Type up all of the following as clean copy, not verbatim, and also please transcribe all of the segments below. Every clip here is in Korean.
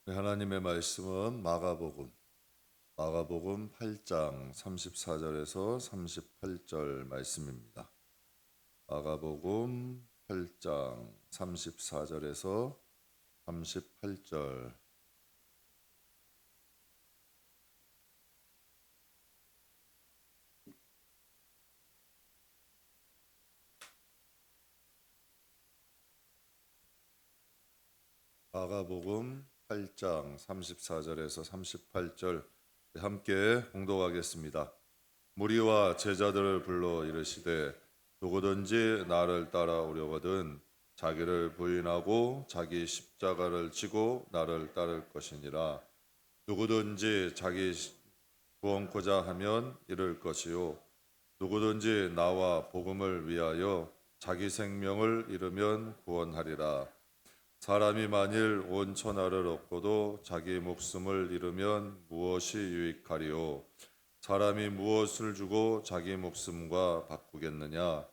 네, 하나님의 말씀은 마가복음 8장 34절에서 38절 말씀입니다. 마가복음 8장 34절에서 38절. 마가복음 8장 34절에서 38절 함께 봉독하겠습니다. 무리와 제자들을 불러 이르시되 누구든지 나를 따라오려거든 자기를 부인하고 자기 십자가를 지고 나를 따를 것이니라. 누구든지 자기 구원코자 하면 이를 것이요 누구든지 나와 복음을 위하여 자기 생명을 잃으면 구원하리라. 사람이 만일 온 천하를 얻고도 자기 목숨을 잃으면 무엇이 유익하리요? 사람이 무엇을 주고 자기 목숨과 바꾸겠느냐?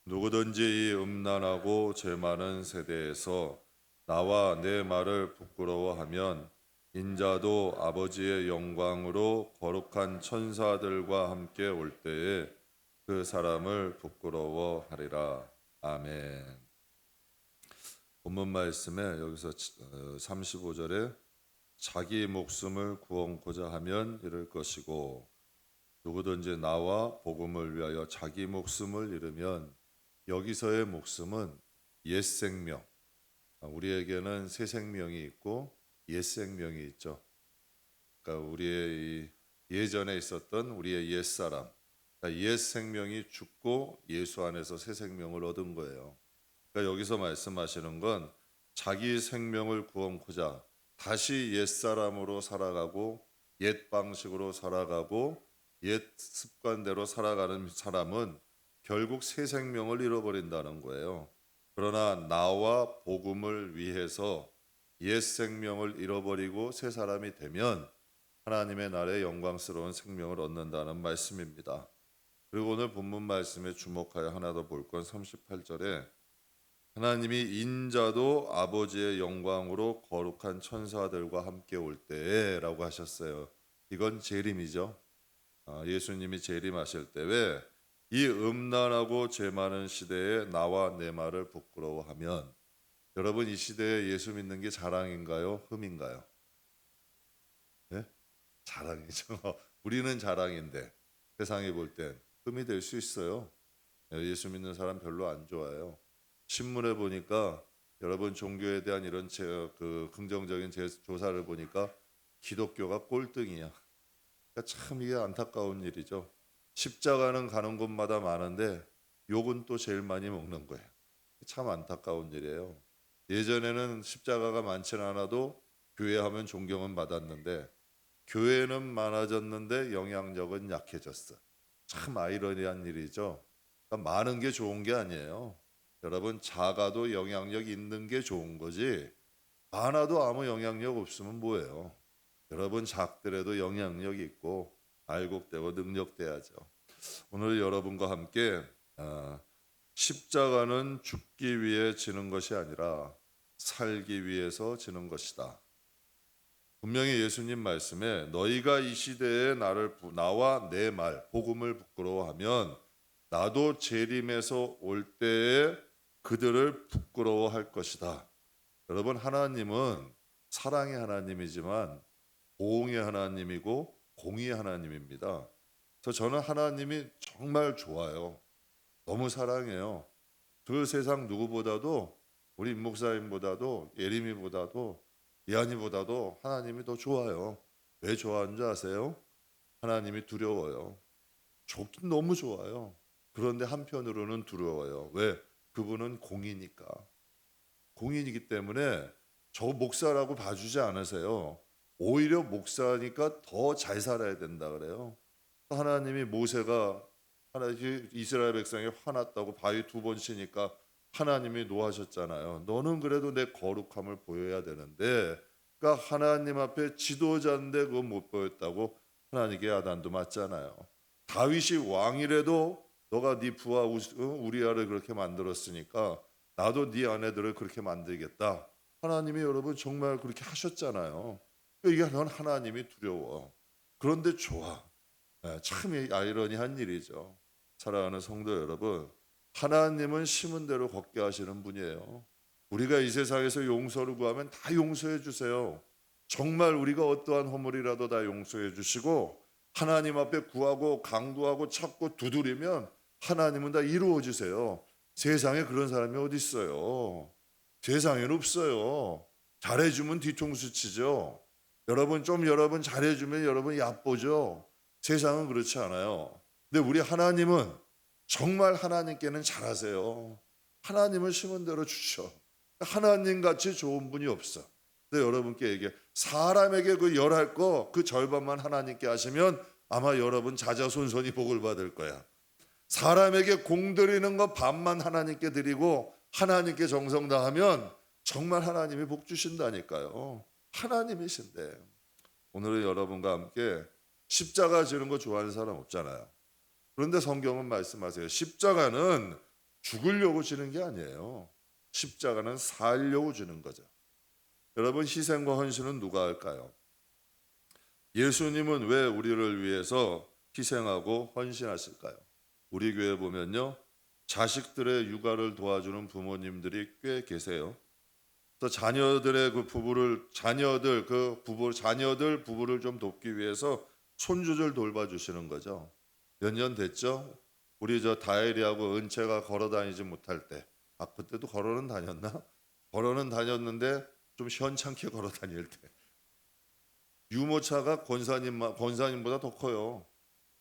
누구든지 이 음란하고 죄 많은 세대에서 나와 내 말을 부끄러워하면 인자도 아버지의 영광으로 거룩한 천사들과 함께 올 때에 그 사람을 부끄러워하리라. 아멘. 본문 말씀에 여기서 35절에 자기 목숨을 구원코자 하면 이를 것이고 누구든지 나와 복음을 위하여 자기 목숨을 잃으면, 여기서의 목숨은 옛 생명, 우리에게는 새 생명이 있고 옛 생명이 있죠. 그러니까 우리의 예전에 있었던 우리의 옛 사람, 그러니까 옛 생명이 죽고 예수 안에서 새 생명을 얻은 거예요. 그러니까 여기서 말씀하시는 건 자기 생명을 구원코자 다시 옛 사람으로 살아가고 옛 방식으로 살아가고 옛 습관대로 살아가는 사람은 결국 새 생명을 잃어버린다는 거예요. 그러나 나와 복음을 위해서 옛 생명을 잃어버리고 새 사람이 되면 하나님의 나라의 영광스러운 생명을 얻는다는 말씀입니다. 그리고 오늘 본문 말씀에 주목하여 하나 더 볼 건 38절에 하나님이 인자도 아버지의 영광으로 거룩한 천사들과 함께 올 때라고 하셨어요. 이건 재림이죠. 예수님이 재림하실 때 왜 이 음란하고 죄 많은 시대에 나와 내 말을 부끄러워하면, 여러분 이 시대에 예수 믿는 게 자랑인가요? 흠인가요? 네? 자랑이죠. 우리는 자랑인데 세상이 볼 땐 흠이 될 수 있어요. 예수 믿는 사람 별로 안 좋아해요. 신문에 보니까 여러분 종교에 대한 이런 긍정적인 조사를 보니까 기독교가 꼴등이야. 그러니까 참 이게 안타까운 일이죠. 십자가는 가는 곳마다 많은데 욕은 또 제일 많이 먹는 거예요. 참 안타까운 일이에요. 예전에는 십자가가 많지는 않아도 교회 하면 존경은 받았는데 교회는 많아졌는데 영향력은 약해졌어. 참 아이러니한 일이죠. 그러니까 많은 게 좋은 게 아니에요. 여러분 작아도 영향력 있는 게 좋은 거지 많아도 아무 영향력 없으면 뭐예요? 여러분 작더라도 영향력이 있고 알곡되고 능력돼야죠. 오늘 여러분과 함께 십자가는 죽기 위해 지는 것이 아니라 살기 위해서 지는 것이다. 분명히 예수님 말씀에 너희가 이 시대에 나와 내 말 복음을 부끄러워하면 나도 재림에서 올 때에 그들을 부끄러워할 것이다. 여러분 하나님은 사랑의 하나님이지만 보응의 하나님이고 공의의 하나님입니다. 그래서 저는 하나님이 정말 좋아요. 너무 사랑해요. 그 세상 누구보다도 우리 임 목사님보다도 예림이보다도 이한이보다도 하나님이 더 좋아요. 왜 좋아하는 줄 아세요? 하나님이 두려워요. 좋긴 너무 좋아요. 그런데 한편으로는 두려워요. 왜? 그분은 공이니까. 공인이기 때문에 저 목사라고 봐주지 않으세요. 오히려 목사니까 더 잘 살아야 된다 그래요. 하나님이 모세가 이스라엘 백성이 화났다고 바위 2번 치니까 하나님이 노하셨잖아요. 너는 그래도 내 거룩함을 보여야 되는데, 그러니까 하나님 앞에 지도자인데 그거 못 보였다고 하나님께 야단도 맞잖아요. 다윗이 왕이라도 너가 네 부하 우리아를 그렇게 만들었으니까 나도 네 아내들을 그렇게 만들겠다. 하나님이 여러분 정말 그렇게 하셨잖아요. 이게 넌 하나님이 두려워. 그런데 좋아. 참 아이러니한 일이죠. 사랑하는 성도 여러분, 하나님은 심은 대로 걷게 하시는 분이에요. 우리가 이 세상에서 용서를 구하면 다 용서해 주세요. 정말 우리가 어떠한 허물이라도 다 용서해 주시고 하나님 앞에 구하고 간구하고 찾고 두드리면 하나님은 다 이루어 주세요. 세상에 그런 사람이 어디 있어요? 세상에는 없어요. 잘해주면 뒤통수 치죠. 여러분 잘해주면 여러분 얕보죠. 세상은 그렇지 않아요. 근데 우리 하나님은 정말 하나님께는 잘하세요. 하나님을 심은 대로 주셔. 하나님 같이 좋은 분이 없어. 근데 여러분께 얘기해. 사람에게 그 열할 거 그 절반만 하나님께 하시면 아마 여러분 자자손손이 복을 받을 거야. 사람에게 공드리는 거 반만 하나님께 드리고 하나님께 정성 다하면 정말 하나님이 복 주신다니까요. 하나님이신데. 오늘은 여러분과 함께 십자가 지는 거 좋아하는 사람 없잖아요. 그런데 성경은 말씀하세요. 십자가는 죽으려고 지는 게 아니에요. 십자가는 살려고 주는 거죠. 여러분, 희생과 헌신은 누가 할까요? 예수님은 왜 우리를 위해서 희생하고 헌신하실까요? 우리 교회 보면요, 자식들의 육아를 도와주는 부모님들이 꽤 계세요. 또 자녀들 부부를 좀 돕기 위해서 손주들 돌봐주시는 거죠. 몇 년 됐죠? 우리 다혜리하고 은채가 걸어 다니지 못할 때, 그때도 걸어는 다녔나? 걸어는 다녔는데 좀 시원찮게 걸어 다닐 때, 유모차가 권사님보다 더 커요.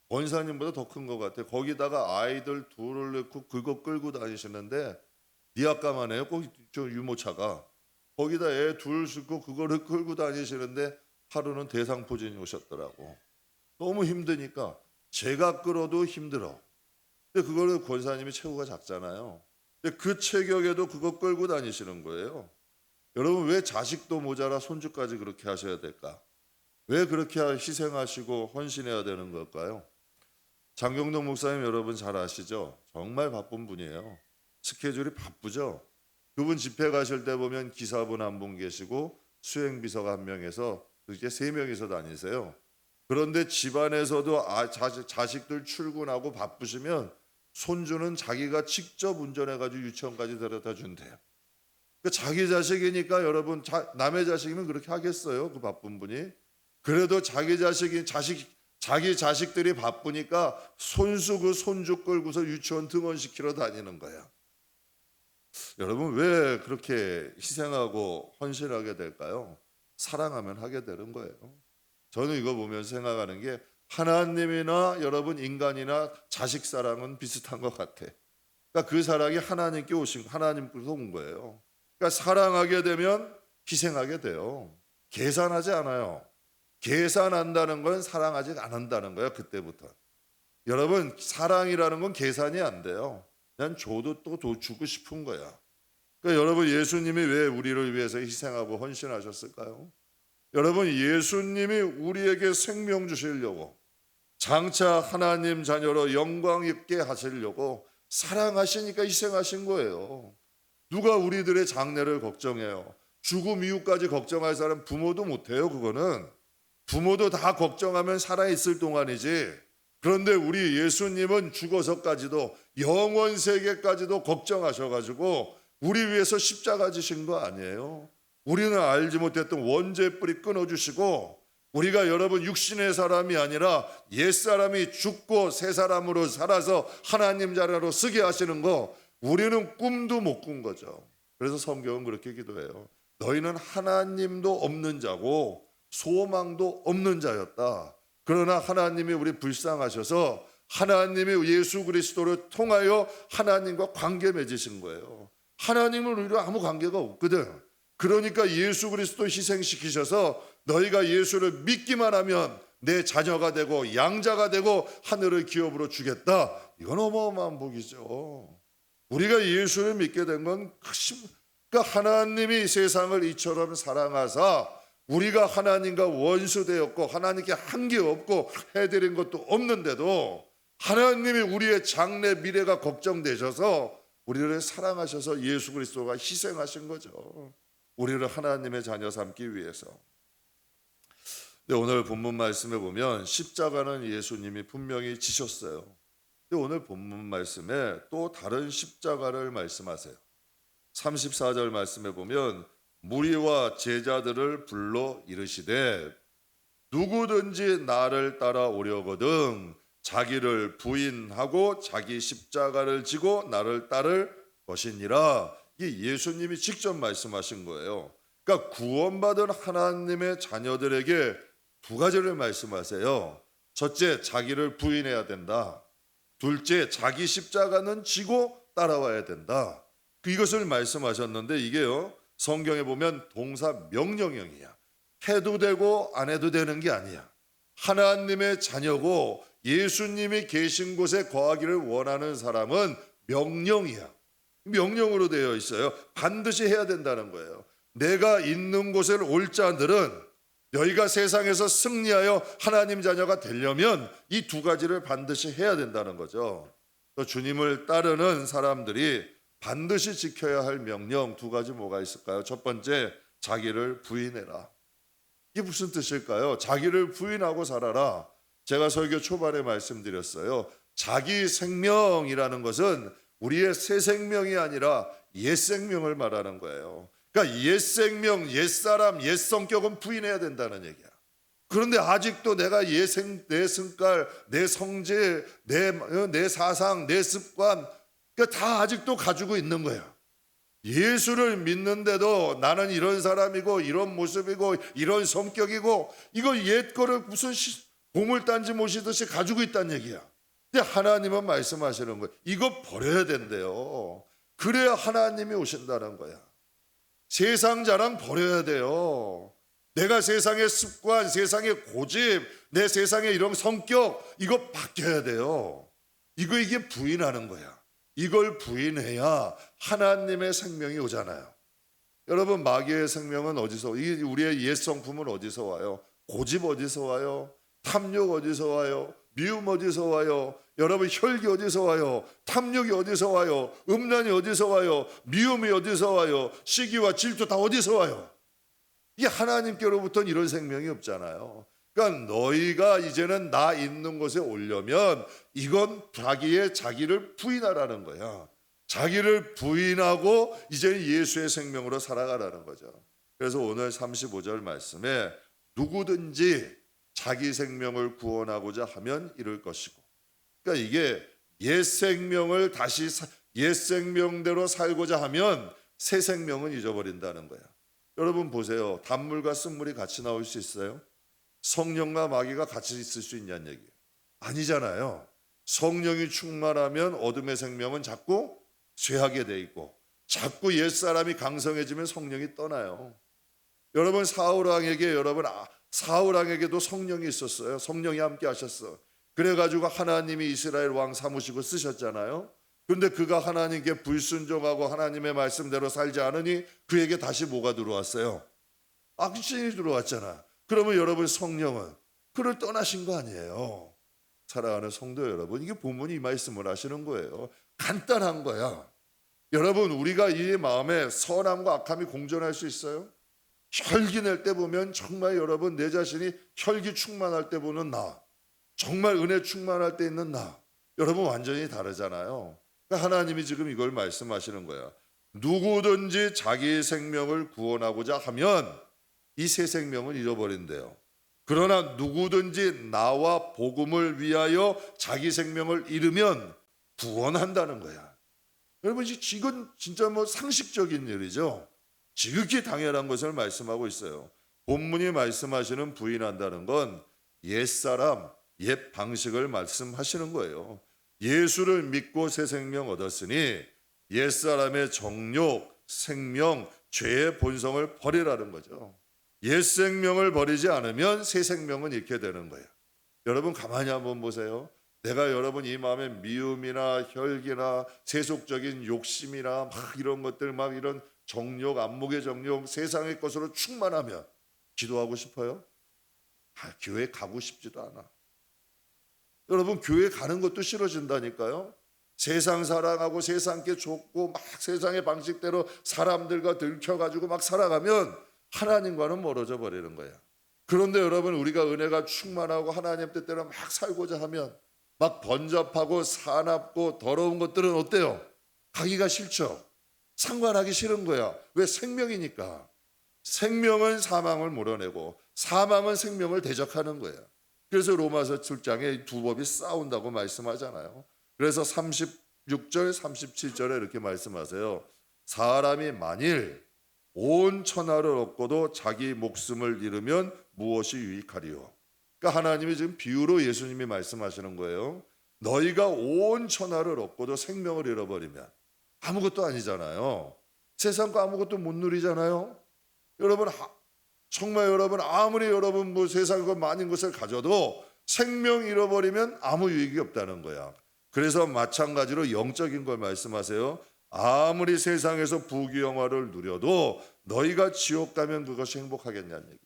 권사님보다 더 큰 것 같아요. 거기다가 아이들 둘을 넣고 그거 끌고 다니시는데 니아까만 해요. 꼭 저 유모차가. 거기다 애 둘 싣고 그거를 끌고 다니시는데 하루는 대상포진이 오셨더라고. 너무 힘드니까 제가 끌어도 힘들어. 근데 그거를 권사님이 체구가 작잖아요. 근데 그 체격에도 그거 끌고 다니시는 거예요. 여러분, 왜 자식도 모자라 손주까지 그렇게 하셔야 될까? 왜 그렇게 희생하시고 헌신해야 되는 걸까요? 장경동 목사님 여러분 잘 아시죠? 정말 바쁜 분이에요. 스케줄이 바쁘죠? 그분 집회 가실 때 보면 기사분 한 분 계시고 수행비서가 한 명에서 그렇게 3명이서 다니세요. 그런데 집안에서도 자식들 출근하고 바쁘시면 손주는 자기가 직접 운전해가지고 유치원까지 데려다 준대요. 자기 자식이니까 여러분, 남의 자식이면 그렇게 하겠어요? 그 바쁜 분이. 그래도 자기 자식들이 바쁘니까 손주 끌고서 유치원 등원시키러 다니는 거야. 여러분, 왜 그렇게 희생하고 헌신하게 될까요? 사랑하면 하게 되는 거예요. 저는 이거 보면서 생각하는 게 하나님이나 여러분 인간이나 자식 사랑은 비슷한 것 같아. 그러니까 그 사랑이 하나님께 하나님께서 온 거예요. 그러니까 사랑하게 되면 희생하게 돼요. 계산하지 않아요. 계산한다는 건 사랑하지 않는다는 거예요. 그때부터. 여러분, 사랑이라는 건 계산이 안 돼요. 난 줘도 또 주고 싶은 거야. 그러니까 여러분, 예수님이 왜 우리를 위해서 희생하고 헌신하셨을까요? 여러분, 예수님이 우리에게 생명 주시려고, 장차 하나님 자녀로 영광 있게 하시려고 사랑하시니까 희생하신 거예요. 누가 우리들의 장래를 걱정해요? 죽음 이후까지 걱정할 사람 부모도 못해요. 그거는 부모도 다 걱정하면 살아있을 동안이지. 그런데 우리 예수님은 죽어서까지도 영원 세계까지도 걱정하셔가지고 우리 위해서 십자가 지신 거 아니에요? 우리는 알지 못했던 원죄의 뿌리 끊어주시고, 우리가 여러분 육신의 사람이 아니라 옛사람이 죽고 새 사람으로 살아서 하나님 자녀로 쓰게 하시는 거 우리는 꿈도 못 꾼 거죠. 그래서 성경은 그렇게 기도해요. 너희는 하나님도 없는 자고 소망도 없는 자였다. 그러나 하나님이 우리 불쌍하셔서 하나님이 예수 그리스도를 통하여 하나님과 관계 맺으신 거예요. 하나님은 우리와 아무 관계가 없거든. 그러니까 예수 그리스도 희생시키셔서 너희가 예수를 믿기만 하면 내 자녀가 되고 양자가 되고 하늘의 기업으로 주겠다. 이건 어마어마한 복이죠. 우리가 예수를 믿게 된 건 그러니까 하나님이 세상을 이처럼 사랑하사 우리가 하나님과 원수되었고 하나님께 한 게 없고 해드린 것도 없는데도 하나님이 우리의 장래 미래가 걱정되셔서 우리를 사랑하셔서 예수 그리스도가 희생하신 거죠. 우리를 하나님의 자녀 삼기 위해서. 근데 오늘 본문 말씀에 보면 십자가는 예수님이 분명히 지셨어요. 근데 오늘 본문 말씀에 또 다른 십자가를 말씀하세요. 34절 말씀에 보면 무리와 제자들을 불러 이르시되 누구든지 나를 따라오려거든 자기를 부인하고 자기 십자가를 지고 나를 따를 것이니라. 이 예수님이 직접 말씀하신 거예요. 그러니까 구원받은 하나님의 자녀들에게 두 가지를 말씀하세요. 첫째, 자기를 부인해야 된다. 둘째, 자기 십자가는 지고 따라와야 된다. 이것을 말씀하셨는데 이게요, 성경에 보면 동사 명령형이야. 해도 되고 안 해도 되는 게 아니야. 하나님의 자녀고 예수님이 계신 곳에 거하기를 원하는 사람은 명령이야. 명령으로 되어 있어요. 반드시 해야 된다는 거예요. 내가 있는 곳에 올 자들은 너희가 세상에서 승리하여 하나님 자녀가 되려면 이 두 가지를 반드시 해야 된다는 거죠. 또 주님을 따르는 사람들이 반드시 지켜야 할 명령 두 가지 뭐가 있을까요? 첫 번째, 자기를 부인해라. 이게 무슨 뜻일까요? 자기를 부인하고 살아라. 제가 설교 초반에 말씀드렸어요. 자기 생명이라는 것은 우리의 새 생명이 아니라 옛 생명을 말하는 거예요. 그러니까 옛 생명, 옛 사람, 옛 성격은 부인해야 된다는 얘기야. 그런데 아직도 내가 내 성깔, 내 성질, 내 사상, 내 습관, 그러니까 다 아직도 가지고 있는 거야. 예수를 믿는데도 나는 이런 사람이고 이런 모습이고 이런 성격이고 이거 옛 거를 무슨 보물단지 모시듯이 가지고 있다는 얘기야. 근데 하나님은 말씀하시는 거예요. 이거 버려야 된대요. 그래야 하나님이 오신다는 거야. 세상 자랑 버려야 돼요. 내가 세상의 습관, 세상의 고집, 내 세상의 이런 성격 이거 바뀌어야 돼요. 이게 부인하는 거야. 이걸 부인해야 하나님의 생명이 오잖아요. 여러분, 마귀의 생명은 어디서, 우리의 옛 성품은 어디서 와요? 고집 어디서 와요? 탐욕 어디서 와요? 미움 어디서 와요? 여러분, 혈기 어디서 와요? 탐욕이 어디서 와요? 음란이 어디서 와요? 미움이 어디서 와요? 시기와 질투 다 어디서 와요? 이 하나님께로부터는 이런 생명이 없잖아요. 그러니까 너희가 이제는 나 있는 곳에 오려면 이건 자기를 부인하라는 거야. 자기를 부인하고 이제는 예수의 생명으로 살아가라는 거죠. 그래서 오늘 35절 말씀에 누구든지 자기 생명을 구원하고자 하면 이룰 것이고, 그러니까 이게 옛 생명을 다시 옛 생명대로 살고자 하면 새 생명은 잊어버린다는 거야. 여러분 보세요. 단물과 쓴물이 같이 나올 수 있어요? 성령과 마귀가 같이 있을 수 있냐는 얘기예요. 아니잖아요. 성령이 충만하면 어둠의 생명은 자꾸 죄하게 돼 있고, 자꾸 옛사람이 강성해지면 성령이 떠나요. 여러분, 사울왕에게도 성령이 있었어요. 성령이 함께 하셨어. 그래가지고 하나님이 이스라엘 왕 삼으시고 쓰셨잖아요. 그런데 그가 하나님께 불순종하고 하나님의 말씀대로 살지 않으니 그에게 다시 뭐가 들어왔어요? 악신이 들어왔잖아. 그러면 여러분, 성령은 그를 떠나신 거 아니에요. 사랑하는 성도 여러분, 이게 본문이 이 말씀을 하시는 거예요. 간단한 거야. 여러분, 우리가 이 마음에 선함과 악함이 공존할 수 있어요? 혈기 낼 때 보면 정말 여러분, 내 자신이 혈기 충만할 때 보는 나, 정말 은혜 충만할 때 있는 나, 여러분 완전히 다르잖아요. 그러니까 하나님이 지금 이걸 말씀하시는 거야. 누구든지 자기 생명을 구원하고자 하면 이 새 생명은 잃어버린대요. 그러나 누구든지 나와 복음을 위하여 자기 생명을 잃으면 구원한다는 거야. 여러분, 이건 진짜 상식적인 일이죠. 지극히 당연한 것을 말씀하고 있어요. 본문이 말씀하시는 부인한다는 건 옛사람, 옛 방식을 말씀하시는 거예요. 예수를 믿고 새 생명 얻었으니 옛사람의 정욕, 생명, 죄의 본성을 버리라는 거죠. 옛 생명을 버리지 않으면 새 생명은 잃게 되는 거예요. 여러분, 가만히 한번 보세요. 내가 여러분 이 마음에 미움이나 혈기나 세속적인 욕심이나 이런 것들, 이런 정욕, 안목의 정욕, 세상의 것으로 충만하면 기도하고 싶어요? 교회 가고 싶지도 않아. 여러분, 교회 가는 것도 싫어진다니까요. 세상 사랑하고 세상께 좋고 막 세상의 방식대로 사람들과 들켜가지고 막 살아가면 하나님과는 멀어져 버리는 거야. 그런데 여러분, 우리가 은혜가 충만하고 하나님 뜻대로 막 살고자 하면 막 번잡하고 사납고 더러운 것들은 어때요? 가기가 싫죠. 상관하기 싫은 거야. 왜? 생명이니까. 생명은 사망을 몰아내고 사망은 생명을 대적하는 거야. 그래서 로마서 7장에 두 법이 싸운다고 말씀하잖아요. 그래서 36절 37절에 이렇게 말씀하세요. 사람이 만일 온 천하를 얻고도 자기 목숨을 잃으면 무엇이 유익하리요? 그러니까 하나님이 지금 비유로 예수님이 말씀하시는 거예요. 너희가 온 천하를 얻고도 생명을 잃어버리면 아무것도 아니잖아요. 세상과 아무것도 못 누리잖아요. 여러분, 정말 여러분, 아무리 여러분 뭐 세상과 많은 것을 가져도 생명 잃어버리면 아무 유익이 없다는 거야. 그래서 마찬가지로 영적인 걸 말씀하세요. 아무리 세상에서 부귀영화를 누려도 너희가 지옥 가면 그것이 행복하겠냐는 얘기.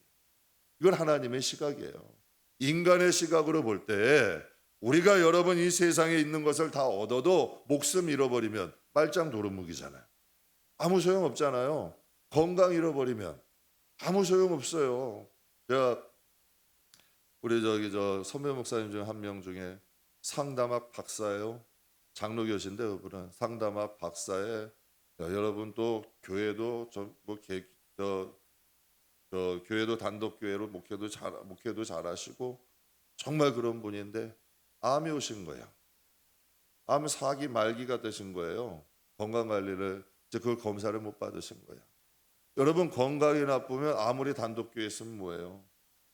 이건 하나님의 시각이에요. 인간의 시각으로 볼 때 우리가 여러분 이 세상에 있는 것을 다 얻어도 목숨 잃어버리면 말짱 도루묵이잖아요. 아무 소용 없잖아요. 건강 잃어버리면 아무 소용 없어요. 제가 우리 저 선배 목사님 중 한 명 중에 상담학 박사예요. 장로교신데 그분은 상담학 박사에 여러분 또 교회도 교회도 단독 교회로 목회도 잘하시고 정말 그런 분인데 암이 오신 거예요. 암 4기 말기가 되신 거예요. 건강 관리를 이제 그걸 검사를 못 받으신 거예요. 여러분, 건강이 나쁘면 아무리 단독 교회 있으면 뭐예요?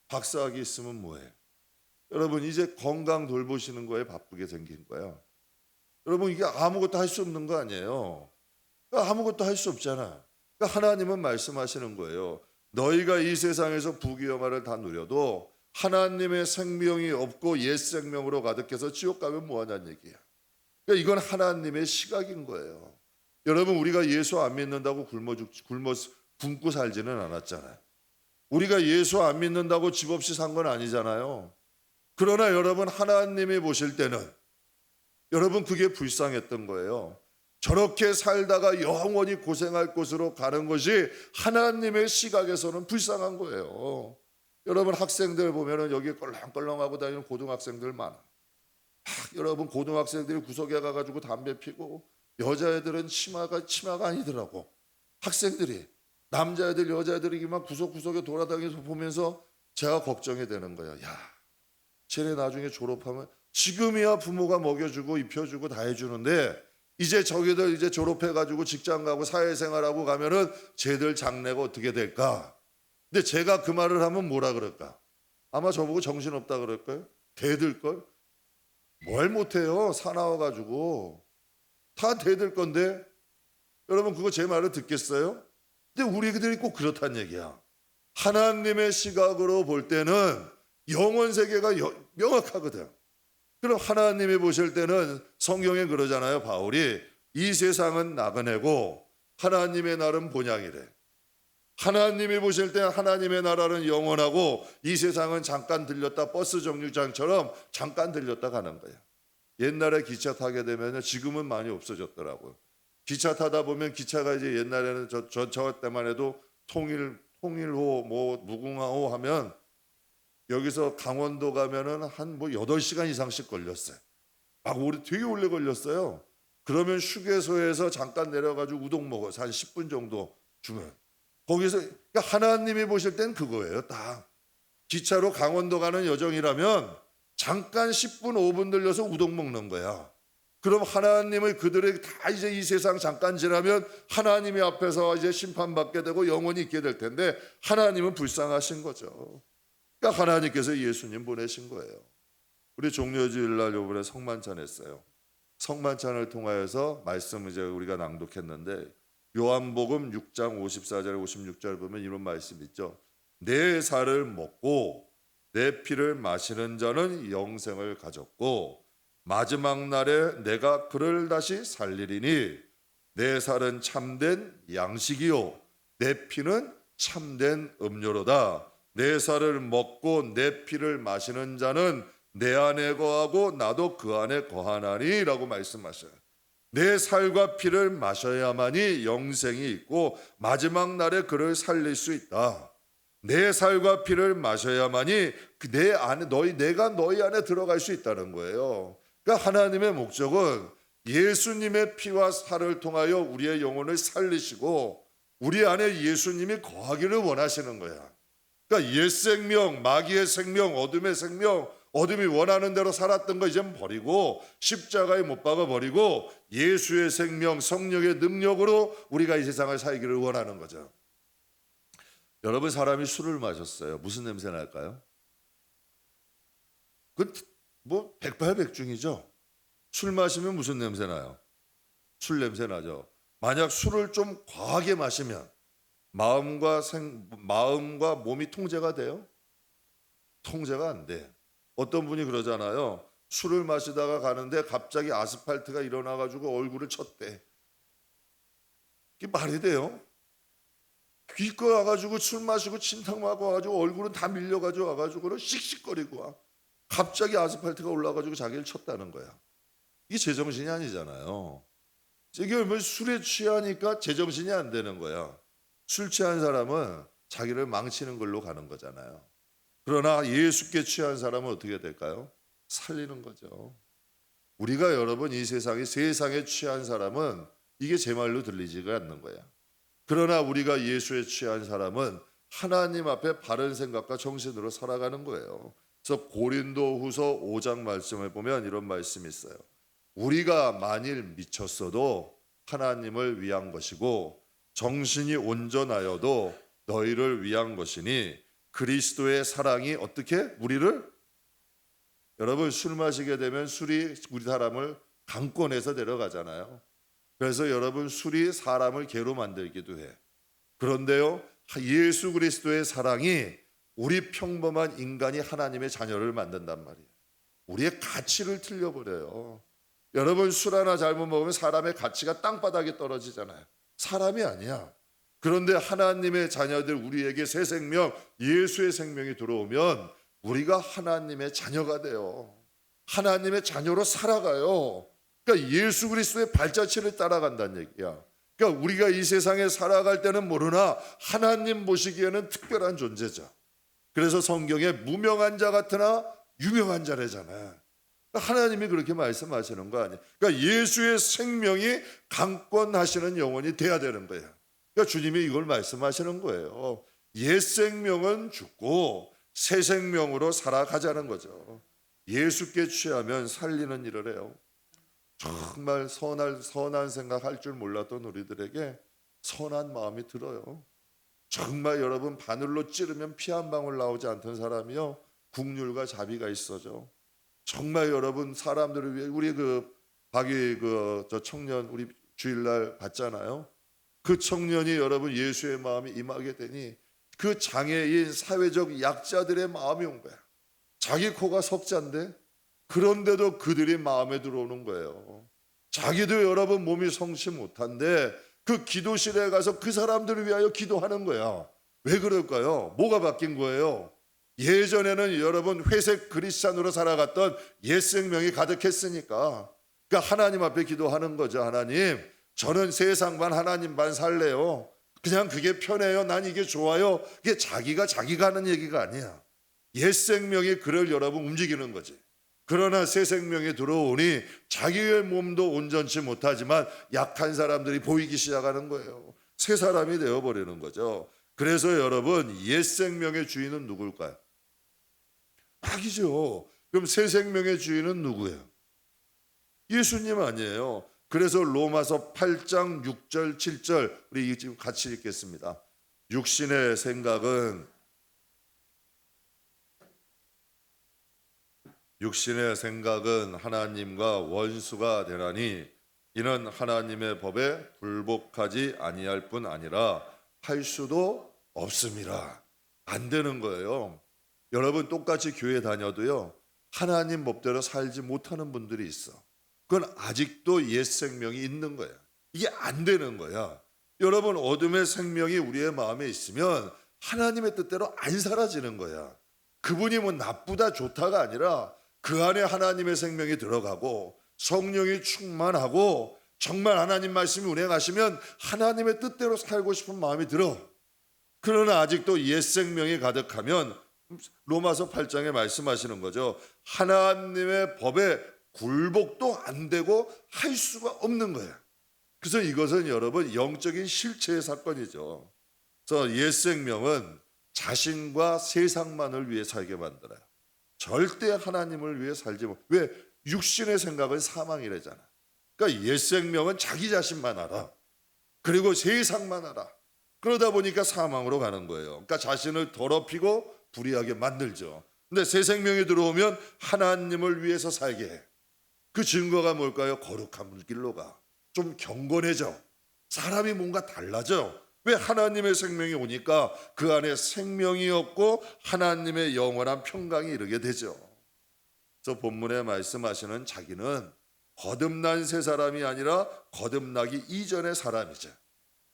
박사학위 있으면 뭐예요? 여러분, 이제 건강 돌보시는 거에 바쁘게 생긴 거야. 여러분, 이게 아무것도 할 수 없는 거 아니에요? 그러니까 아무것도 할 수 없잖아. 그러니까 하나님은 말씀하시는 거예요. 너희가 이 세상에서 부귀영화를 다 누려도 하나님의 생명이 없고 옛 생명으로 가득해서 지옥 가면 뭐하냐는 얘기야. 그러니까 이건 하나님의 시각인 거예요. 여러분, 우리가 예수 안 믿는다고 굶고 살지는 않았잖아요. 우리가 예수 안 믿는다고 집 없이 산 건 아니잖아요. 그러나 여러분, 하나님이 보실 때는 여러분 그게 불쌍했던 거예요. 저렇게 살다가 영원히 고생할 곳으로 가는 것이 하나님의 시각에서는 불쌍한 거예요. 여러분, 학생들 보면은 여기 껄렁껄렁하고 다니는 고등학생들 많아. 여러분, 고등학생들이 구석에 가가지고 담배 피고 여자애들은 치마가 아니더라고. 학생들이 남자애들 여자애들이 막 구석구석에 돌아다니면서 보면서 제가 걱정이 되는 거예요. 야, 쟤네 나중에 졸업하면 지금이야 부모가 먹여주고 입혀주고 다 해주는데 이제 저기들 이제 졸업해가지고 직장 가고 사회생활하고 가면은 쟤들 장래가 어떻게 될까? 근데 제가 그 말을 하면 뭐라 그럴까? 아마 저보고 정신없다 그럴까요? 대들걸? 뭘 못해요? 사나워가지고 다 대들 건데 여러분, 그거 제 말을 듣겠어요? 근데 우리들이 꼭 그렇단 얘기야. 하나님의 시각으로 볼 때는 영원 세계가 명확하거든. 그럼 하나님이 보실 때는 성경에 그러잖아요. 바울이 이 세상은 나그네고 하나님의 날은 본향이래. 하나님이 보실 때는 하나님의 나라는 영원하고 이 세상은 잠깐 들렸다, 버스 정류장처럼 잠깐 들렸다 가는 거야. 옛날에 기차 타게 되면 지금은 많이 없어졌더라고요. 기차 타다 보면 기차가 이제 옛날에는 저 때만 해도 통일호 무궁화호 하면 여기서 강원도 가면은 한 8시간 이상씩 걸렸어요. 우리 되게 오래 걸렸어요. 그러면 휴게소에서 잠깐 내려가지고 우동 먹어서 한 10분 정도 주면 거기서, 그러니까 하나님이 보실 땐 그거예요. 딱 기차로 강원도 가는 여정이라면 잠깐 10분 5분 들려서 우동 먹는 거야. 그럼 하나님의 그들에게 다 이제 이 세상 잠깐 지나면 하나님의 앞에서 이제 심판받게 되고 영원히 있게 될 텐데 하나님은 불쌍하신 거죠. 그러니까 하나님께서 예수님 보내신 거예요. 우리 종려주일 날 요번에 성만찬 했어요. 성만찬을 통하여서 말씀 이제 우리가 낭독했는데 요한복음 6장 54절 56절 보면 이런 말씀 있죠. 내 살을 먹고 내 피를 마시는 자는 영생을 가졌고 마지막 날에 내가 그를 다시 살리리니 내 살은 참된 양식이요 내 피는 참된 음료로다. 내 살을 먹고 내 피를 마시는 자는 내 안에 거하고 나도 그 안에 거하나니 라고 말씀하셔요. 내 살과 피를 마셔야만이 영생이 있고 마지막 날에 그를 살릴 수 있다. 내 살과 피를 마셔야만이 내 안에 내가 너희 안에 들어갈 수 있다는 거예요. 그러니까 하나님의 목적은 예수님의 피와 살을 통하여 우리의 영혼을 살리시고 우리 안에 예수님이 거하기를 원하시는 거야. 그러니까 옛 생명, 마귀의 생명, 어둠의 생명, 어둠이 원하는 대로 살았던 거 이제 버리고 십자가에 못 박아 버리고 예수의 생명, 성령의 능력으로 우리가 이 세상을 살기를 원하는 거죠. 여러분, 사람이 술을 마셨어요. 무슨 냄새 날까요? 그 뭐 백발백중이죠. 술 마시면 무슨 냄새 나요? 술 냄새 나죠. 만약 술을 좀 과하게 마시면 마음과 몸이 통제가 돼요? 통제가 안 돼. 어떤 분이 그러잖아요. 술을 마시다가 가는데 갑자기 아스팔트가 일어나가지고 얼굴을 쳤대. 이게 말이 돼요? 귀껏 와가지고 술 마시고 침탕 마고 와가지고 얼굴은 다 밀려가지고 와가지고는 씩씩거리고 와. 갑자기 아스팔트가 올라가지고 자기를 쳤다는 거야. 이게 제정신이 아니잖아요. 이게 뭐 술에 취하니까 제정신이 안 되는 거야. 술 취한 사람은 자기를 망치는 걸로 가는 거잖아요. 그러나 예수께 취한 사람은 어떻게 될까요? 살리는 거죠. 우리가 여러분 이 세상에 취한 사람은 이게 제 말로 들리지가 않는 거야. 그러나 우리가 예수에 취한 사람은 하나님 앞에 바른 생각과 정신으로 살아가는 거예요. 그래서 고린도후서 5장 말씀을 보면 이런 말씀이 있어요. 우리가 만일 미쳤어도 하나님을 위한 것이고 정신이 온전하여도 너희를 위한 것이니 그리스도의 사랑이 어떻게 우리를, 여러분 술 마시게 되면 술이 우리 사람을 강권해서 데려가잖아요. 그래서 여러분 술이 사람을 개로 만들기도 해. 그런데요, 예수 그리스도의 사랑이 우리 평범한 인간이 하나님의 자녀를 만든단 말이에요. 우리의 가치를 틀려버려요. 여러분 술 하나 잘못 먹으면 사람의 가치가 땅바닥에 떨어지잖아요. 사람이 아니야. 그런데 하나님의 자녀들, 우리에게 새 생명, 예수의 생명이 들어오면 우리가 하나님의 자녀가 돼요. 하나님의 자녀로 살아가요. 그러니까 예수 그리스도의 발자취를 따라간다는 얘기야. 그러니까 우리가 이 세상에 살아갈 때는 모르나 하나님 보시기에는 특별한 존재죠. 그래서 성경에 무명한 자 같으나 유명한 자래잖아요. 하나님이 그렇게 말씀하시는 거 아니에요. 그러니까 예수의 생명이 강권하시는 영혼이 돼야 되는 거예요. 그러니까 주님이 이걸 말씀하시는 거예요. 옛 생명은 죽고 새 생명으로 살아가자는 거죠. 예수께 취하면 살리는 일을 해요. 정말 선한 생각할 줄 몰랐던 우리들에게 선한 마음이 들어요. 정말 여러분 바늘로 찌르면 피 한 방울 나오지 않던 사람이요, 국률과 자비가 있어져. 정말 여러분 사람들을 위해 우리 박이 저 청년 우리 주일날 봤잖아요. 그 청년이 여러분 예수의 마음이 임하게 되니 그 장애인 사회적 약자들의 마음이 온 거야. 자기 코가 석자인데 그런데도 그들이 마음에 들어오는 거예요. 자기도 여러분 몸이 성치 못한데 그 기도실에 가서 그 사람들을 위하여 기도하는 거야. 왜 그럴까요? 뭐가 바뀐 거예요? 예전에는 여러분 회색 그리스찬으로 살아갔던 옛 생명이 가득했으니까, 그러니까 하나님 앞에 기도하는 거죠. 하나님, 저는 세상 반 하나님 반 살래요. 그냥 그게 편해요. 난 이게 좋아요. 이게 자기가 하는 얘기가 아니야. 옛 생명이 그를 여러분 움직이는 거지. 그러나 새 생명이 들어오니 자기의 몸도 온전치 못하지만 약한 사람들이 보이기 시작하는 거예요. 새 사람이 되어버리는 거죠. 그래서 여러분 옛 생명의 주인은 누굴까요? 마귀죠. 그럼 새 생명의 주인은 누구예요? 예수님 아니에요. 그래서 로마서 8장 6절 7절 우리 지금 같이 읽겠습니다. 육신의 생각은 하나님과 원수가 되나니 이는 하나님의 법에 불복하지 아니할 뿐 아니라 할 수도 없습니다. 안 되는 거예요. 여러분 똑같이 교회 다녀도요, 하나님 법대로 살지 못하는 분들이 있어. 그건 아직도 옛 생명이 있는 거야. 이게 안 되는 거야. 여러분 어둠의 생명이 우리의 마음에 있으면 하나님의 뜻대로 안 사라지는 거야. 그분이 뭐 나쁘다 좋다가 아니라 그 안에 하나님의 생명이 들어가고 성령이 충만하고 정말 하나님 말씀이 운행하시면 하나님의 뜻대로 살고 싶은 마음이 들어. 그러나 아직도 옛 생명이 가득하면 로마서 8장에 말씀하시는 거죠. 하나님의 법에 굴복도 안 되고 할 수가 없는 거예요. 그래서 이것은 여러분 영적인 실체의 사건이죠. 그래서 옛 생명은 자신과 세상만을 위해 살게 만들어요. 절대 하나님을 위해 살지 못. 왜? 육신의 생각은 사망이래잖아. 그러니까 옛 생명은 자기 자신만 알아. 그리고 세상만 알아. 그러다 보니까 사망으로 가는 거예요. 그러니까 자신을 더럽히고 불의하게 만들죠. 근데 새 생명이 들어오면 하나님을 위해서 살게 해. 그 증거가 뭘까요? 거룩한 길로 가. 좀 경건해져. 사람이 뭔가 달라져. 왜? 하나님의 생명이 오니까 그 안에 생명이 없고 하나님의 영원한 평강이 이르게 되죠. 그래서 본문에 말씀하시는 자기는 거듭난 새 사람이 아니라 거듭나기 이전의 사람이죠.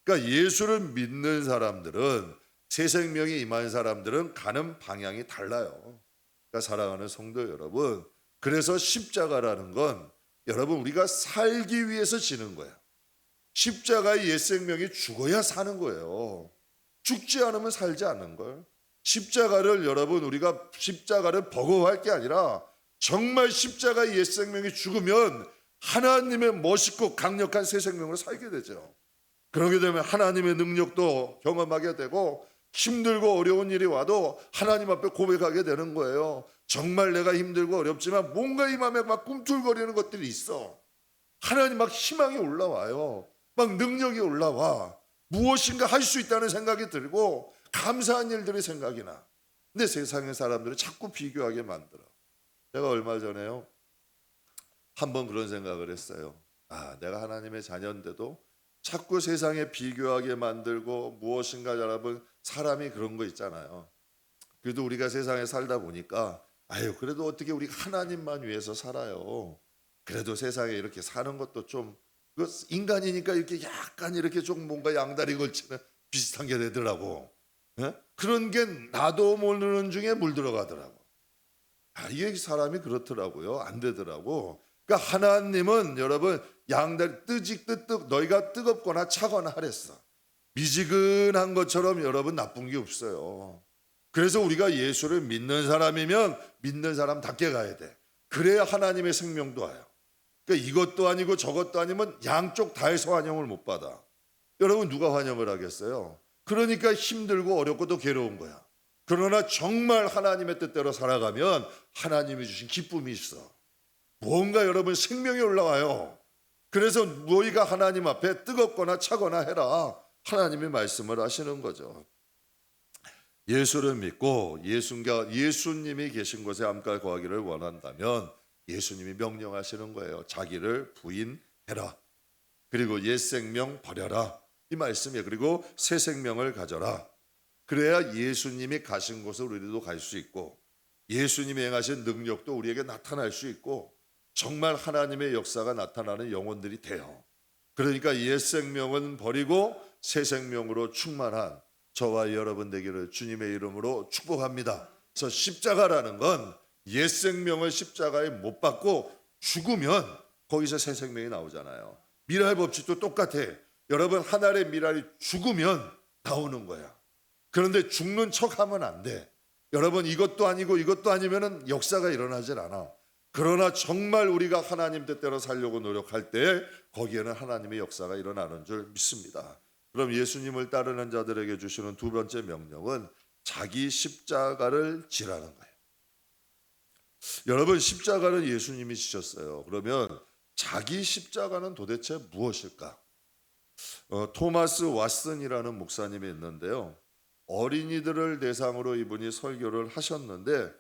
그러니까 예수를 믿는 사람들은, 새 생명이 임한 사람들은 가는 방향이 달라요. 그러니까 사랑하는 성도 여러분, 그래서 십자가라는 건 여러분 우리가 살기 위해서 지는 거예요. 십자가의 옛 생명이 죽어야 사는 거예요. 죽지 않으면 살지 않는 걸. 십자가를 여러분 우리가 십자가를 버거워할 게 아니라 정말 십자가의 옛 생명이 죽으면 하나님의 멋있고 강력한 새 생명으로 살게 되죠. 그러게 되면 하나님의 능력도 경험하게 되고 힘들고 어려운 일이 와도 하나님 앞에 고백하게 되는 거예요. 정말 내가 힘들고 어렵지만 뭔가 이 마음에 막 꿈틀거리는 것들이 있어. 하나님 막 희망이 올라와요. 막 능력이 올라와. 무엇인가 할 수 있다는 생각이 들고 감사한 일들이 생각이 나. 근데 세상의 사람들은 자꾸 비교하게 만들어. 제가 얼마 전에요 한번 그런 생각을 했어요. 내가 하나님의 자녀인데도 자꾸 세상에 비교하게 만들고 무엇인가 여러분 사람이 그런 거 있잖아요. 그래도 우리가 세상에 살다 보니까 그래도 어떻게 우리가 하나님만 위해서 살아요. 그래도 세상에 이렇게 사는 것도 좀 인간이니까 이렇게 약간 이렇게 좀 뭔가 양다리 걸치는 비슷한 게 되더라고. 그런 게 나도 모르는 중에 물들어가더라고. 이게 사람이 그렇더라고요. 안 되더라고. 그러니까 하나님은 여러분 양다리 뜨직 너희가 뜨겁거나 차거나 하랬어. 미지근한 것처럼 여러분 나쁜 게 없어요. 그래서 우리가 예수를 믿는 사람이면 믿는 사람답게 가야 돼. 그래야 하나님의 생명도 와요. 그러니까 이것도 아니고 저것도 아니면 양쪽 다해서 환영을 못 받아. 여러분 누가 환영을 하겠어요? 그러니까 힘들고 어렵고 또 괴로운 거야. 그러나 정말 하나님의 뜻대로 살아가면 하나님이 주신 기쁨이 있어. 뭔가 여러분 생명이 올라와요. 그래서 너희가 하나님 앞에 뜨겁거나 차거나 해라. 하나님이 말씀을 하시는 거죠. 예수를 믿고 예수님이 계신 곳에 함께 거하기를 원한다면 예수님이 명령하시는 거예요. 자기를 부인해라. 그리고 옛 생명 버려라. 이 말씀이에요. 그리고 새 생명을 가져라. 그래야 예수님이 가신 곳을 우리도 갈 수 있고 예수님이 행하신 능력도 우리에게 나타날 수 있고 정말 하나님의 역사가 나타나는 영혼들이 돼요. 그러니까 옛 생명은 버리고 새 생명으로 충만한 저와 여러분 되기를 주님의 이름으로 축복합니다. 그래서 십자가라는 건 옛 생명을 십자가에 못 박고 죽으면 거기서 새 생명이 나오잖아요. 미랄 법칙도 똑같아. 여러분 한 알의 미랄이 죽으면 나오는 거야. 그런데 죽는 척하면 안 돼. 여러분 이것도 아니고 이것도 아니면은 역사가 일어나질 않아. 그러나 정말 우리가 하나님 뜻대로 살려고 노력할 때 거기에는 하나님의 역사가 일어나는 줄 믿습니다. 그럼 예수님을 따르는 자들에게 주시는 두 번째 명령은 자기 십자가를 지라는 거예요. 여러분 십자가는 예수님이 지셨어요. 그러면 자기 십자가는 도대체 무엇일까? 토마스 왓슨이라는 목사님이 있는데요. 어린이들을 대상으로 이분이 설교를 하셨는데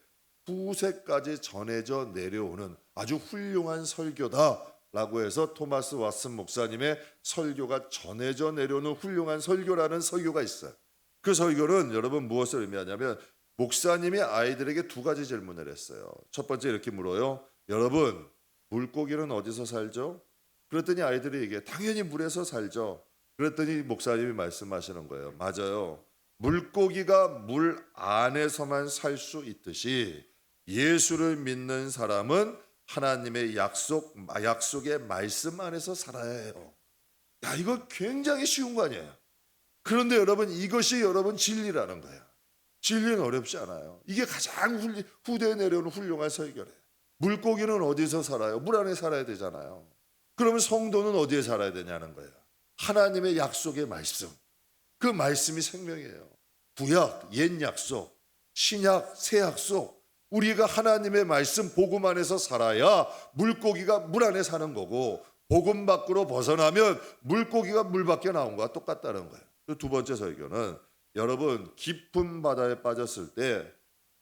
후세까지 전해져 내려오는 아주 훌륭한 설교다라고 해서 토마스 왓슨 목사님의 설교가 전해져 내려오는 훌륭한 설교라는 설교가 있어요. 그 설교는 여러분 무엇을 의미하냐면 목사님이 아이들에게 두 가지 질문을 했어요. 첫 번째 이렇게 물어요. 여러분 물고기는 어디서 살죠? 그랬더니 아이들이 얘기해. 당연히 물에서 살죠. 그랬더니 목사님이 말씀하시는 거예요. 맞아요. 물고기가 물 안에서만 살 수 있듯이 예수를 믿는 사람은 하나님의 약속의 말씀 안에서 살아야 해요. 야, 이거 굉장히 쉬운 거 아니에요. 그런데 여러분, 이것이 여러분 진리라는 거예요. 진리는 어렵지 않아요. 이게 가장 후대에 내려오는 훌륭한 설교래요. 물고기는 어디서 살아요? 물 안에 살아야 되잖아요. 그러면 성도는 어디에 살아야 되냐는 거예요. 하나님의 약속의 말씀. 그 말씀이 생명이에요. 구약, 옛 약속, 신약, 새 약속. 우리가 하나님의 말씀, 복음 안에서 살아야 물고기가 물 안에 사는 거고, 복음 밖으로 벗어나면 물고기가 물 밖에 나온 거와 똑같다는 거예요. 두 번째 설교는 여러분, 깊은 바다에 빠졌을 때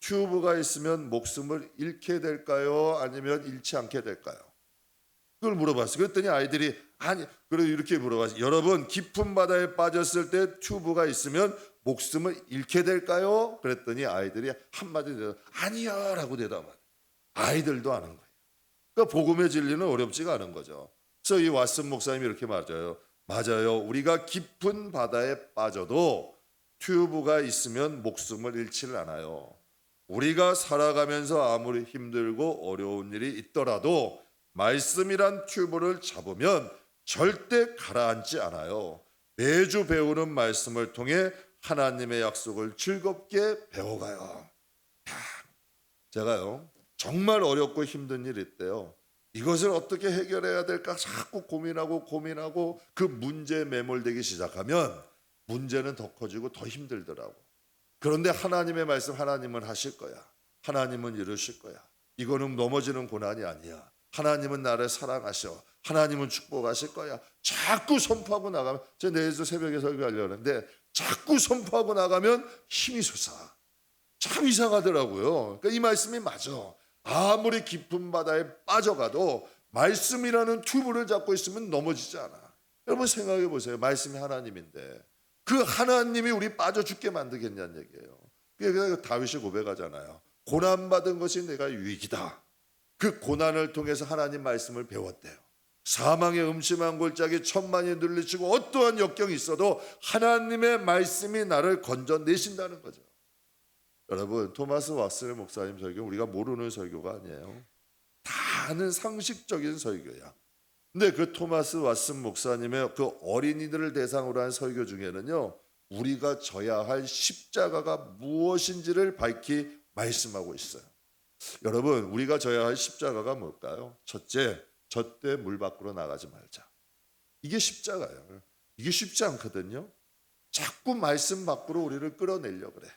튜브가 있으면 목숨을 잃게 될까요? 아니면 잃지 않게 될까요? 그걸 물어봤어요. 그랬더니 아이들이 아니, 그래도 이렇게 물어봤어요. 여러분, 깊은 바다에 빠졌을 때 튜브가 있으면 목숨을 잃게 될까요? 그랬더니 아이들이 한마디 대답, 아니야 라고 대답하는. 아이들도 아는 거예요. 그러니까 복음의 진리는 어렵지가 않은 거죠. 그래서 이 왓슨 목사님이 이렇게 맞아요. 우리가 깊은 바다에 빠져도 튜브가 있으면 목숨을 잃지를 않아요. 우리가 살아가면서 아무리 힘들고 어려운 일이 있더라도 말씀이란 튜브를 잡으면 절대 가라앉지 않아요. 매주 배우는 말씀을 통해 하나님의 약속을 즐겁게 배워가요. 제가요, 정말 어렵고 힘든 일이 있대요. 이것을 어떻게 해결해야 될까 자꾸 고민하고 그 문제에 매몰되기 시작하면 문제는 더 커지고 더 힘들더라고. 그런데 하나님의 말씀, 하나님은 하실 거야. 하나님은 이루실 거야. 이거는 넘어지는 고난이 아니야. 하나님은 나를 사랑하셔. 하나님은 축복하실 거야. 자꾸 선포하고 나가면, 제가 내일도 새벽에 설교하려고 하는데 자꾸 선포하고 나가면 힘이 솟아. 참 이상하더라고요. 그러니까 이 말씀이 맞아. 아무리 깊은 바다에 빠져가도 말씀이라는 튜브를 잡고 있으면 넘어지지 않아. 여러분 생각해 보세요. 말씀이 하나님인데 그 하나님이 우리 빠져 죽게 만들겠냐는 얘기예요. 그래서 다윗이 고백하잖아요. 고난받은 것이 내가 유익이다. 그 고난을 통해서 하나님 말씀을 배웠대요. 사망의 음침한 골짜기 천만이 눌리치고 어떠한 역경이 있어도 하나님의 말씀이 나를 건져내신다는 거죠. 여러분, 토마스 왓슨 목사님 설교 우리가 모르는 설교가 아니에요. 다 아는 상식적인 설교야. 근데 그 토마스 왓슨 목사님의 그 어린이들을 대상으로 한 설교 중에는요, 우리가 져야 할 십자가가 무엇인지를 밝히 말씀하고 있어요. 여러분, 우리가 져야 할 십자가가 뭘까요? 첫째, 젖대 물 밖으로 나가지 말자. 이게 십자가예요. 이게 쉽지 않거든요. 자꾸 말씀 밖으로 우리를 끌어내려고 그래.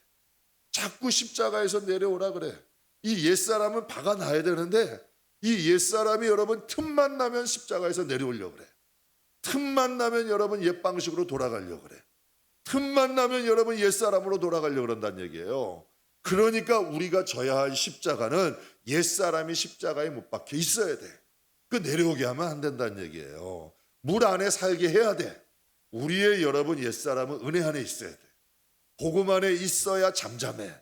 자꾸 십자가에서 내려오라 그래. 이 옛사람은 박아놔야 되는데 이 옛사람이 여러분 틈만 나면 십자가에서 내려오려고 그래. 틈만 나면 여러분 옛 방식으로 돌아가려고 그래. 틈만 나면 여러분 옛사람으로 돌아가려고 그런다는 얘기예요. 그러니까 우리가 져야 할 십자가는 옛사람이 십자가에 못 박혀 있어야 돼. 그 내려오게 하면 안 된다는 얘기예요. 물 안에 살게 해야 돼. 우리의 여러분 옛사람은 은혜 안에 있어야 돼. 복음 안에 있어야 잠잠해.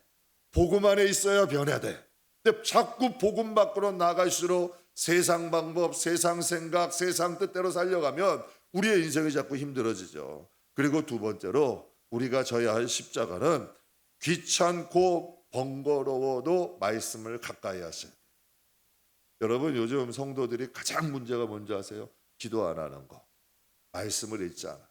복음 안에 있어야 변화돼. 근데 자꾸 복음 밖으로 나갈수록 세상 방법, 세상 생각, 세상 뜻대로 살려가면 우리의 인생이 자꾸 힘들어지죠. 그리고 두 번째로 우리가 져야 할 십자가는 귀찮고 번거로워도 말씀을 가까이 하셔야 돼요. 여러분, 요즘 성도들이 가장 문제가 뭔지 아세요? 기도 안 하는 거. 말씀을 읽지 않아.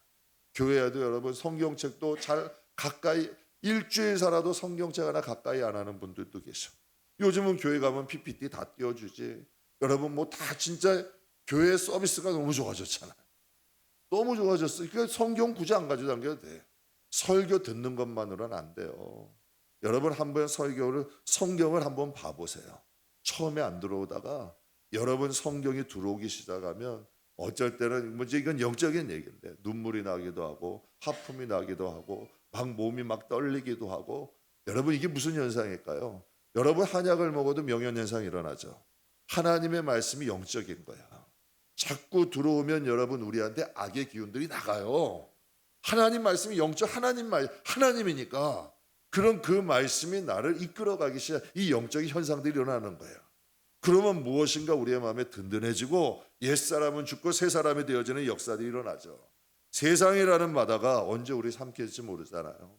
교회에도 여러분 성경책도 잘 가까이 일주일 살아도 성경책 하나 가까이 안 하는 분들도 계셔. 요즘은 교회 가면 PPT 다 띄워주지. 여러분 뭐 다 진짜 교회 서비스가 너무 좋아졌잖아. 너무 좋아졌어. 그러니까 성경 굳이 안 가지고 다녀도 돼. 설교 듣는 것만으로는 안 돼요. 여러분 한번 성경을 한번 봐보세요. 처음에 안 들어오다가 여러분 성경이 들어오기 시작하면 어쩔 때는 뭐지 이건 영적인 얘기인데 눈물이 나기도 하고 하품이 나기도 하고 막 몸이 막 떨리기도 하고. 여러분 이게 무슨 현상일까요? 여러분 한약을 먹어도 명현현상이 일어나죠. 하나님의 말씀이 영적인 거야. 자꾸 들어오면 여러분 우리한테 악의 기운들이 나가요. 하나님 말씀이 영적, 하나님이니까 그런 그 말씀이 나를 이끌어가기 시작. 이 영적인 현상들이 일어나는 거예요. 그러면 무엇인가 우리의 마음에 든든해지고 옛사람은 죽고 새사람이 되어지는 역사들이 일어나죠. 세상이라는 바다가 언제 우리 삼킬지 모르잖아요.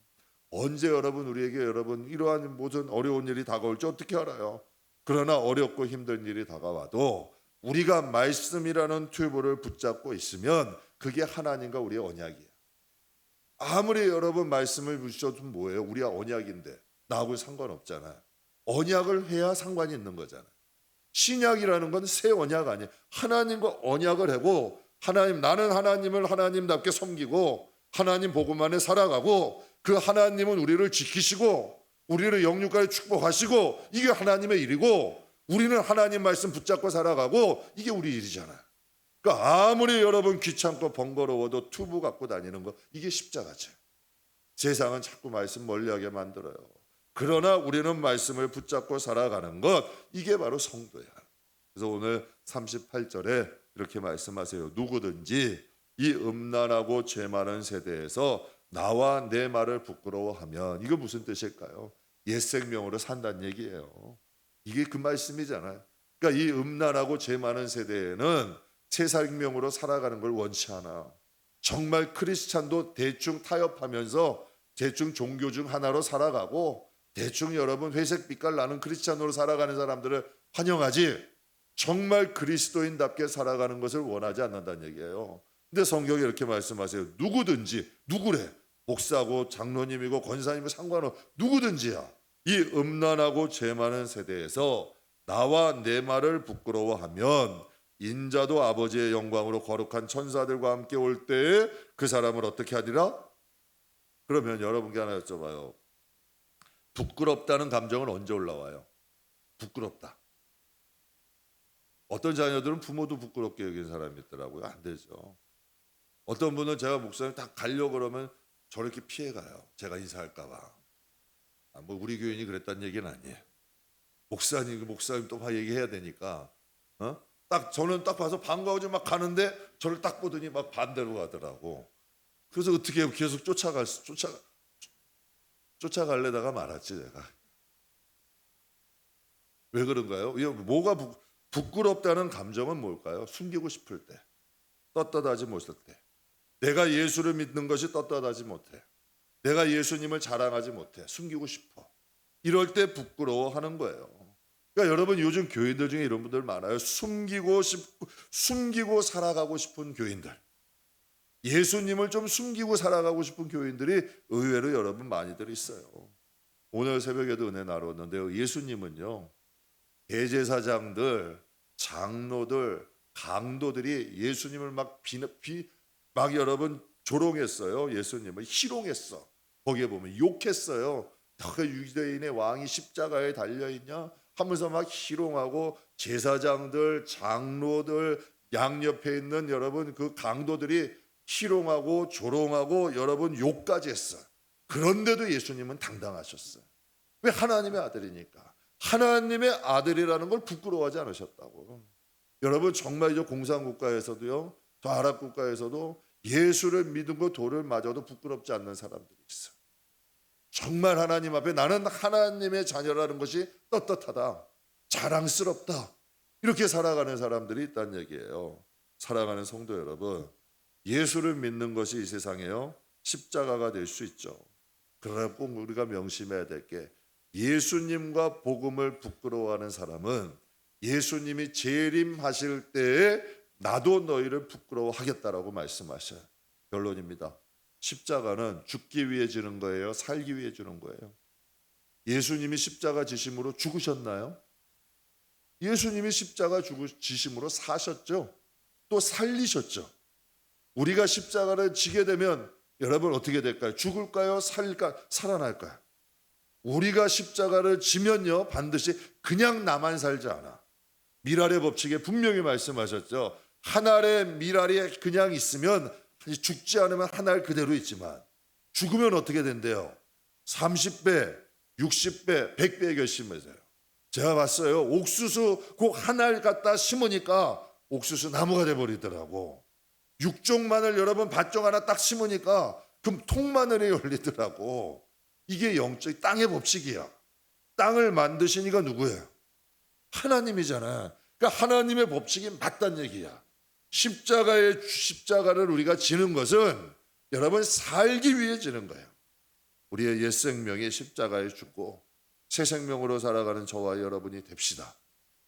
언제 여러분 우리에게 여러분 이러한 모든 어려운 일이 다가올지 어떻게 알아요? 그러나 어렵고 힘든 일이 다가와도 우리가 말씀이라는 튜브를 붙잡고 있으면 그게 하나님과 우리의 언약이에요. 아무리 여러분 말씀을 붙여도 뭐예요? 우리가 언약인데 나하고 상관없잖아요. 언약을 해야 상관이 있는 거잖아요. 신약이라는 건 새 언약 아니에요. 하나님과 언약을 하고 하나님, 나는 하나님을 하나님답게 섬기고 하나님 복음 안에 살아가고 그 하나님은 우리를 지키시고 우리를 영육까지 축복하시고 이게 하나님의 일이고 우리는 하나님 말씀 붙잡고 살아가고 이게 우리 일이잖아요. 그러니까 아무리 여러분 귀찮고 번거로워도 튜브 갖고 다니는 거 이게 십자가죠. 세상은 자꾸 말씀 멀리하게 만들어요. 그러나 우리는 말씀을 붙잡고 살아가는 것 이게 바로 성도야. 그래서 오늘 38절에 이렇게 말씀하세요. 누구든지 이 음란하고 죄 많은 세대에서 나와 내 말을 부끄러워하면 이거 무슨 뜻일까요? 옛 생명으로 산다는 얘기예요. 이게 그 말씀이잖아요. 그러니까 이 음란하고 죄 많은 세대에는 새 생명으로 살아가는 걸 원치 않아. 정말 크리스찬도 대충 타협하면서 대충 종교 중 하나로 살아가고 대충 여러분 회색 빛깔 나는 크리스찬으로 살아가는 사람들을 환영하지 정말 그리스도인답게 살아가는 것을 원하지 않는다는 얘기예요. 근데 성경이 이렇게 말씀하세요. 누구든지 누구래? 목사고 장로님이고 권사님이고 상관없어. 누구든지야. 이 음란하고 죄 많은 세대에서 나와 내 말을 부끄러워하면 인자도 아버지의 영광으로 거룩한 천사들과 함께 올 때에 그 사람을 어떻게 하리라? 그러면 여러분께 하나 여쭤봐요. 부끄럽다는 감정은 언제 올라와요? 부끄럽다. 어떤 자녀들은 부모도 부끄럽게 여기는 사람이 있더라고요. 안 되죠. 어떤 분은 제가 목사님 딱 가려고 그러면 저렇게 피해가요. 제가 인사할까 봐. 뭐 우리 교인이 그랬다는 얘기는 아니에요. 목사님 또 얘기해야 되니까 딱 저는 딱 봐서 반가워져 막 가는데 저를 딱 보더니 막 반대로 가더라고. 그래서 어떻게 해요? 계속 쫓아갈래다가 말았지 내가. 왜 그런가요? 뭐가 부끄럽다는 감정은 뭘까요? 숨기고 싶을 때, 떳떳하지 못할 때, 내가 예수를 믿는 것이 떳떳하지 못해, 내가 예수님을 자랑하지 못해, 숨기고 싶어. 이럴 때 부끄러워하는 거예요. 그러니까 여러분 요즘 교인들 중에 이런 분들 많아요. 숨기고 살아가고 싶은 교인들. 예수님을 좀 숨기고 살아가고 싶은 교인들이 의외로 여러분 많이들 있어요. 오늘 새벽에도 은혜 나눴는데요. 예수님은요. 대제사장들, 장로들, 강도들이 예수님을 막 여러분 조롱했어요. 예수님을 희롱했어. 거기에 보면 욕했어요. 너가 유대인의 왕이 십자가에 달려있냐? 하면서 막 희롱하고 제사장들, 장로들, 양옆에 있는 여러분 그 강도들이 희롱하고 조롱하고 여러분 욕까지 했어요. 그런데도 예수님은 당당하셨어요. 왜? 하나님의 아들이니까. 하나님의 아들이라는 걸 부끄러워하지 않으셨다고. 여러분 정말 저 공산국가에서도요, 저 아랍국가에서도 예수를 믿고 도를 맞아도 부끄럽지 않는 사람들이 있어요. 정말 하나님 앞에 나는 하나님의 자녀라는 것이 떳떳하다, 자랑스럽다, 이렇게 살아가는 사람들이 있다는 얘기예요. 사랑하는 성도 여러분, 예수를 믿는 것이 이 세상에요 십자가가 될 수 있죠. 그러나 꼭 우리가 명심해야 될 게 예수님과 복음을 부끄러워하는 사람은 예수님이 재림하실 때에 나도 너희를 부끄러워하겠다라고 말씀하셔요. 결론입니다. 십자가는 죽기 위해 지는 거예요? 살기 위해 주는 거예요? 예수님이 십자가 지심으로 죽으셨나요? 예수님이 십자가 지심으로 사셨죠. 또 살리셨죠. 우리가 십자가를 지게 되면 여러분 어떻게 될까요? 죽을까요? 살아날까요? 우리가 십자가를 지면요 반드시 그냥 나만 살지 않아. 미랄의 법칙에 분명히 말씀하셨죠. 한 알의 미랄이 그냥 있으면 죽지 않으면 한 알 그대로 있지만 죽으면 어떻게 된대요? 30배, 60배, 100배 결심해서요. 제가 봤어요. 옥수수 꼭 한 알 갖다 심으니까 옥수수 나무가 돼버리더라고. 육종 마늘 여러분 밭종 하나 딱 심으니까 그럼 통마늘이 열리더라고. 이게 영적 땅의 법칙이야. 땅을 만드시니까 누구예요? 하나님이잖아. 그러니까 하나님의 법칙이 맞단 얘기야. 십자가를 우리가 지는 것은 여러분 살기 위해 지는 거예요. 우리의 옛 생명이 십자가에 죽고 새 생명으로 살아가는 저와 여러분이 됩시다.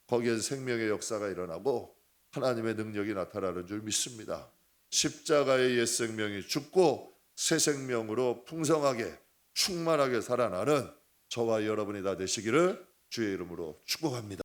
거기에 생명의 역사가 일어나고 하나님의 능력이 나타나는 줄 믿습니다. 십자가의 옛 생명이 죽고 새 생명으로 풍성하게 충만하게 살아나는 저와 여러분이 다 되시기를 주의 이름으로 축복합니다.